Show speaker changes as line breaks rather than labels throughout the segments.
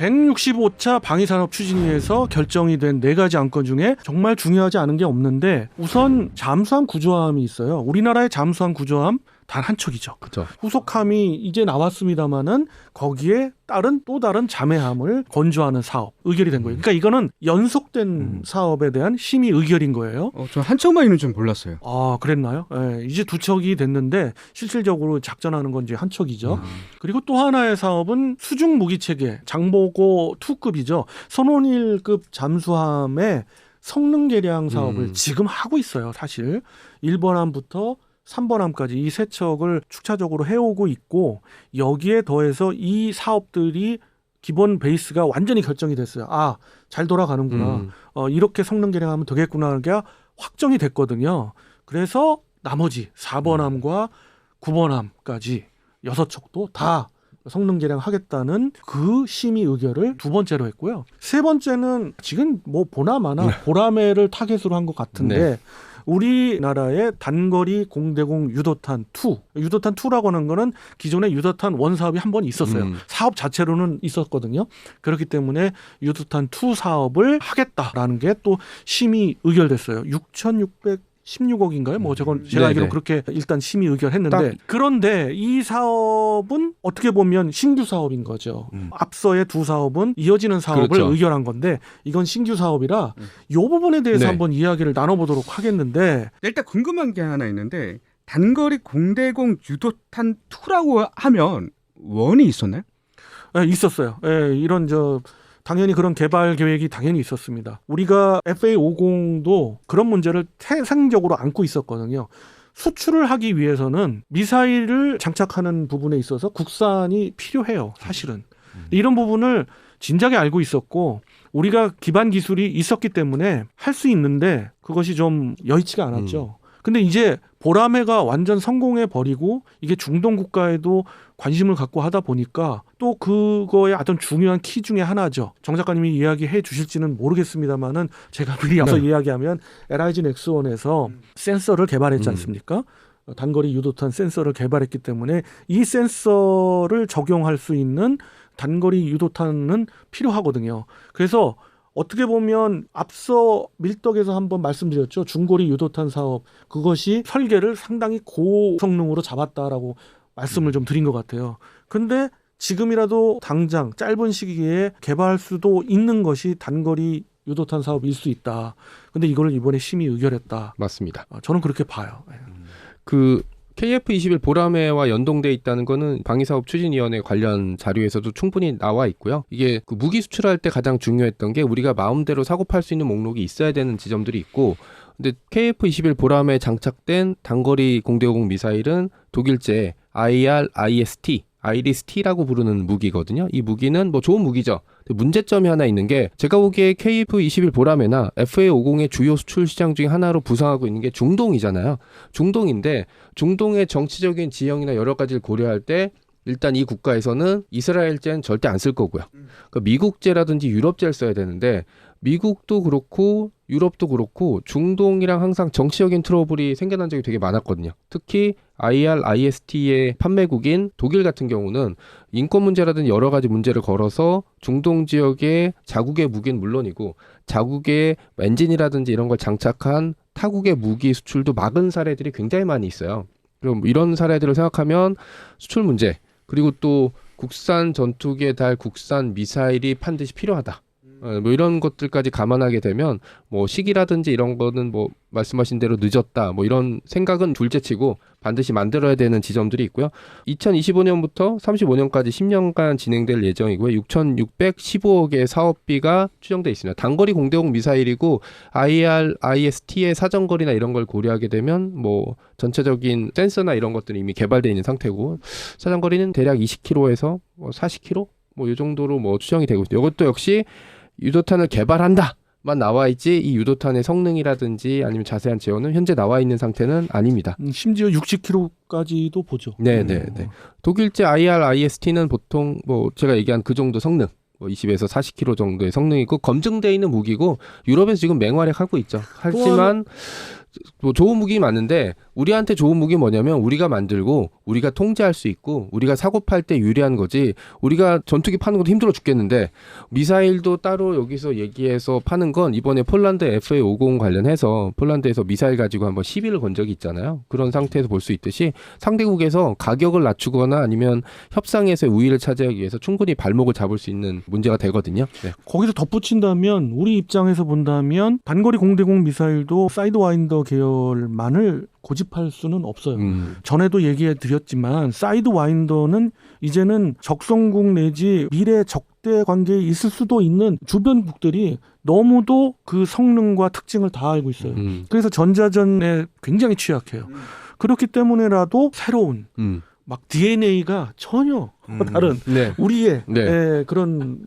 165차 방위산업추진위에서 결정이 된 4가지 안건 중에 정말 중요하지 않은 게 없는데 우선 잠수함 구조함이 있어요. 우리나라의 잠수함 구조함 단 한 척이죠.
그렇죠.
후속함이 이제 나왔습니다마는 거기에 따른 또 다른 자매함을 건조하는 사업 의결이 된 거예요. 그러니까 이거는 연속된 사업에 대한 심의 의결인 거예요.
저 한 척만 있는 줄 몰랐어요.
아, 그랬나요? 예, 이제 2척이 됐는데 실질적으로 작전하는 건 이제 한 척이죠. 그리고 또 하나의 사업은 수중 무기 체계 장보고 2급이죠. 선원일급 잠수함의 성능 개량 사업을 지금 하고 있어요. 사실 1번함부터 3번함까지 이 3척을 축차적으로 해오고 있고 여기에 더해서 이 사업들이 기본 베이스가 완전히 결정이 됐어요. 아, 잘 돌아가는구나. 이렇게 성능 개량하면 되겠구나가 확정이 됐거든요. 그래서 나머지 4번함과 9번함까지 6척도 다 성능 개량하겠다는 그 심의 의결을 2번째로 했고요. 3번째는 지금 뭐 보나마나 보라매를 타겟으로 한 것 같은데
네.
우리나라의 단거리 공대공 유도탄 2. 유도탄 2라고 하는 거는 기존에 유도탄 1 사업이 한 번 있었어요. 사업 자체로는 있었거든요. 그렇기 때문에 유도탄 2 사업을 하겠다라는 게 또 심의 의결됐어요. 6,616억인가요? 뭐 제가 알기로 그렇게 일단 심의 의결했는데 그런데 이 사업은 어떻게 보면 신규 사업인 거죠. 앞서의 2 사업은 이어지는 사업을
그렇죠.
의결한 건데 이건 신규 사업이라 이 부분에 대해서
네.
한번 이야기를 나눠보도록 하겠는데
일단 궁금한 게 하나 있는데 단거리 공대공 유도탄 2라고 하면 원이 있었나요?
네, 있었어요. 네, 이런 당연히 그런 개발 계획이 당연히 있었습니다. 우리가 FA50도 그런 문제를 태생적으로 안고 있었거든요. 수출을 하기 위해서는 미사일을 장착하는 부분에 있어서 국산이 필요해요. 사실은. 이런 부분을 진작에 알고 있었고 우리가 기반 기술이 있었기 때문에 할 수 있는데 그것이 좀 여의치가 않았죠. 근데 이제 보라매가 완전 성공해 버리고 이게 중동 국가에도 관심을 갖고 하다 보니까 또 그거의 어떤 중요한 키 중에 하나죠. 정 작가님이 이야기해 주실지는 모르겠습니다만은 제가 미리 앞서 이야기하면 LIG 넥스원에서 센서를 개발했지 않습니까? 단거리 유도탄 센서를 개발했기 때문에 이 센서를 적용할 수 있는 단거리 유도탄은 필요하거든요. 그래서 어떻게 보면 앞서 밀떡에서 한번 말씀드렸죠. 중거리 유도탄 사업 그것이 설계를 상당히 고성능으로 잡았다라고 말씀을 좀 드린 것 같아요. 근데 지금이라도 당장 짧은 시기에 개발할 수도 있는 것이 단거리 유도탄 사업일 수 있다. 근데 이걸 이번에 심의 의결했다.
맞습니다.
저는 그렇게 봐요.
그 KF-21 보라매와 연동돼 있다는 거는 방위사업추진위원회 관련 자료에서도 충분히 나와 있고요. 이게 그 무기 수출할 때 가장 중요했던 게 우리가 마음대로 사고 팔 수 있는 목록이 있어야 되는 지점들이 있고 근데 KF-21 보라매에 장착된 단거리 공대공 미사일은 독일제 IRIS-T라고 부르는 무기거든요. 이 무기는 뭐 좋은 무기죠. 문제점이 하나 있는 게 제가 보기에 KF-21 보라매나 FA50의 주요 수출 시장 중에 하나로 부상하고 있는 게 중동이잖아요. 중동인데 중동의 정치적인 지형이나 여러 가지를 고려할 때 일단 이 국가에서는 이스라엘제는 절대 안 쓸 거고요. 그러니까 미국제라든지 유럽제를 써야 되는데 미국도 그렇고 유럽도 그렇고 중동이랑 항상 정치적인 트러블이 생겨난 적이 되게 많았거든요. 특히 IRIS-T의 판매국인 독일 같은 경우는 인권 문제라든지 여러 가지 문제를 걸어서 중동 지역의 자국의 무기는 물론이고 자국의 엔진이라든지 이런 걸 장착한 타국의 무기 수출도 막은 사례들이 굉장히 많이 있어요. 그럼 이런 사례들을 생각하면 수출 문제 그리고 또 국산 전투기에 달 국산 미사일이 반드시 필요하다. 뭐 이런 것들까지 감안하게 되면 뭐 시기라든지 이런 거는 뭐 말씀하신 대로 늦었다 뭐 이런 생각은 둘째치고 반드시 만들어야 되는 지점들이 있고요. 2025년부터 35년까지 10년간 진행될 예정이고요. 6,615억의 사업비가 추정돼 있습니다. 단거리 공대공 미사일이고 IRIS-T의 사정거리나 이런 걸 고려하게 되면 뭐 전체적인 센서나 이런 것들이 이미 개발되어 있는 상태고 사정거리는 대략 20km에서 40km 뭐 이 정도로 뭐 추정이 되고 있습니다. 이것도 역시 유도탄을 개발한다만 나와 있지 이 유도탄의 성능이라든지 아니면 자세한 제어는 현재 나와 있는 상태는 아닙니다.
심지어 60km까지도 보죠.
네네네. 독일제 IRIS-T는 보통 뭐 제가 얘기한 그 정도 성능, 뭐 20에서 40km 정도의 성능이고 검증돼 있는 무기고 유럽에서 지금 맹활약하고 있죠. 하지만 뭐 좋은 무기 많은데 우리한테 좋은 무기 뭐냐면 우리가 만들고 우리가 통제할 수 있고 우리가 사고 팔 때 유리한 거지. 우리가 전투기 파는 것도 힘들어 죽겠는데 미사일도 따로 여기서 얘기해서 파는 건 이번에 폴란드 FA50 관련해서 폴란드에서 미사일 가지고 한번 시비를 건 적이 있잖아요. 그런 상태에서 볼 수 있듯이 상대국에서 가격을 낮추거나 아니면 협상에서의 우위를 차지하기 위해서 충분히 발목을 잡을 수 있는 문제가 되거든요. 네.
거기서 덧붙인다면 우리 입장에서 본다면 단거리 공대공 미사일도 사이드와인더 계열만을 고집할 수는 없어요. 전에도 얘기해 드렸지만 사이드와인더는 이제는 적성국 내지 미래 적대 관계에 있을 수도 있는 주변국들이 너무도 그 성능과 특징을 다 알고 있어요. 그래서 전자전에 굉장히 취약해요. 그렇기 때문에라도 새로운 막 DNA가 전혀 다른
네.
우리의
네.
그런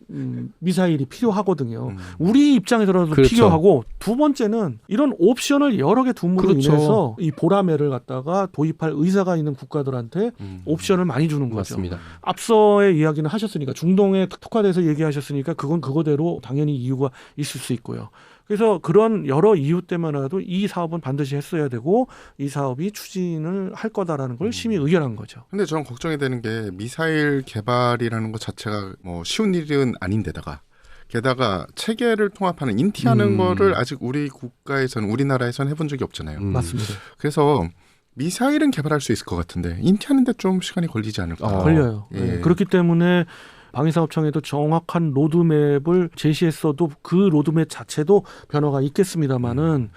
미사일이 필요하거든요. 우리 입장에서라도
그렇죠.
필요하고 두 번째는 이런 옵션을 여러 개 둠으로
그렇죠.
인해서 이 보라매를 갖다가 도입할 의사가 있는 국가들한테 옵션을 많이 주는 거죠.
맞습니다.
앞서의 이야기는 하셨으니까 중동에 특화돼서 얘기하셨으니까 그건 그거대로 당연히 이유가 있을 수 있고요. 그래서 그런 여러 이유 때문에라도 이 사업은 반드시 했어야 되고 이 사업이 추진을 할 거다라는 걸 심히 의견한 거죠.
근데 저는 걱정이 되는 게 미사일 개발이라는 것 자체가 뭐 쉬운 일은 아닌데다가 게다가 체계를 통합하는 인티하는 거를 아직 우리 국가에서는 우리나라에서는 해본 적이 없잖아요.
맞습니다.
그래서 미사일은 개발할 수 있을 것 같은데 인티하는데 좀 시간이 걸리지 않을까.
걸려요.
예.
네. 그렇기 때문에 방위사업청에도 정확한 로드맵을 제시했어도 그 로드맵 자체도 변화가 있겠습니다만은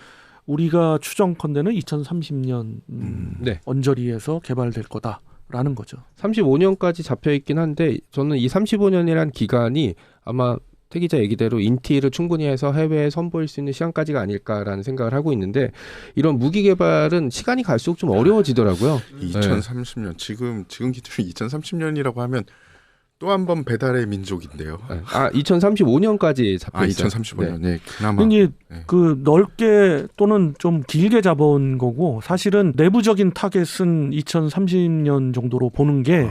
우리가 추정컨대는 2030년
네.
언저리에서 개발될 거다라는 거죠.
35년까지 잡혀 있긴 한데 저는 이 35년이란 기간이 아마 태 기자 얘기대로 인티를 충분히 해서 해외에 선보일 수 있는 시간까지가 아닐까라는 생각을 하고 있는데 이런 무기 개발은 시간이 갈수록 좀 어려워지더라고요.
2030년 지금 기준이 2030년이라고 하면 또 한 번 배달의 민족인데요.
네. 2035년까지 잡혀 있어요.
2035년. 네. 그나마.
이게
네.
그 넓게 또는 좀 길게 잡아온 거고 사실은 내부적인 타겟은 2030년 정도로 보는 게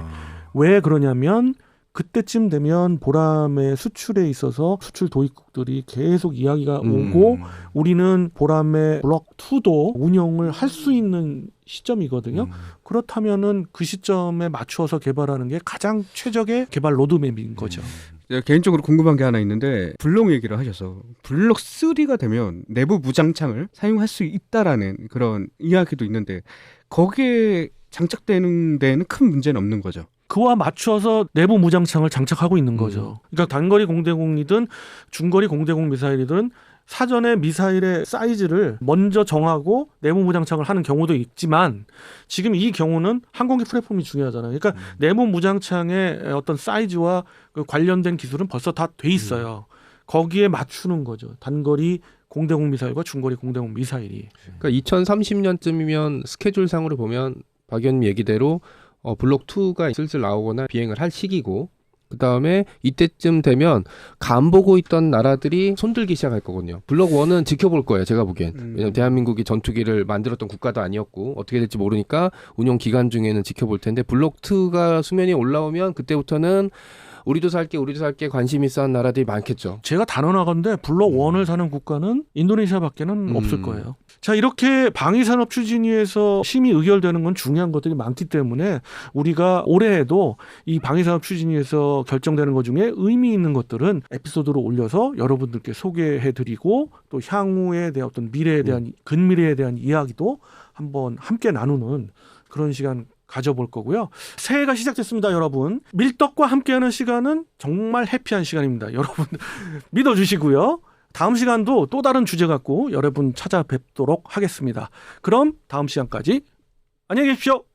왜 그러냐면 그때쯤 되면 보람의 수출에 있어서 수출 도입국들이 계속 이야기가 오고 우리는 보람의 블록 2도 운영을 할 수 있는 시점이거든요. 그렇다면은 그 시점에 맞추어서 개발하는 게 가장 최적의 개발 로드맵인 거죠.
제가 개인적으로 궁금한 게 하나 있는데 블록 얘기를 하셔서 블록 3가 되면 내부 무장창을 사용할 수 있다라는 그런 이야기도 있는데 거기에 장착되는 데는 큰 문제는 없는 거죠.
그와 맞춰서 내부 무장창을 장착하고 있는 거죠. 그러니까 단거리 공대공이든 중거리 공대공 미사일이든 사전에 미사일의 사이즈를 먼저 정하고 내부 무장창을 하는 경우도 있지만 지금 이 경우는 항공기 플랫폼이 중요하잖아요. 그러니까 내부 무장창의 어떤 사이즈와 그 관련된 기술은 벌써 다 돼 있어요. 거기에 맞추는 거죠. 단거리 공대공 미사일과 중거리 공대공 미사일이.
그러니까 2030년쯤이면 스케줄상으로 보면 박 의원님 얘기대로 블록 2가 슬슬 나오거나 비행을 할 시기고 그 다음에 이때쯤 되면 간 보고 있던 나라들이 손들기 시작할 거거든요. 블록 1은 지켜볼 거예요. 제가 보기엔. 왜냐면 대한민국이 전투기를 만들었던 국가도 아니었고 어떻게 될지 모르니까 운용 기간 중에는 지켜볼 텐데 블록 2가 수면에 올라오면 그때부터는 우리도 살게 관심 있어 하는 나라들이 많겠죠.
제가 단언하건대 블록 1을 사는 국가는 인도네시아밖에는 없을 거예요. 자, 이렇게 방위산업 추진위에서 심의 의결되는 건 중요한 것들이 많기 때문에 우리가 올해에도 이 방위산업 추진위에서 결정되는 것 중에 의미 있는 것들은 에피소드로 올려서 여러분들께 소개해드리고 또 향후에 대한 어떤 미래에 대한 근미래에 대한 이야기도 한번 함께 나누는 그런 시간 가져볼 거고요. 새해가 시작됐습니다, 여러분. 밀떡과 함께하는 시간은 정말 해피한 시간입니다. 여러분 믿어주시고요. 다음 시간도 또 다른 주제 갖고 여러분 찾아뵙도록 하겠습니다. 그럼 다음 시간까지 안녕히 계십시오.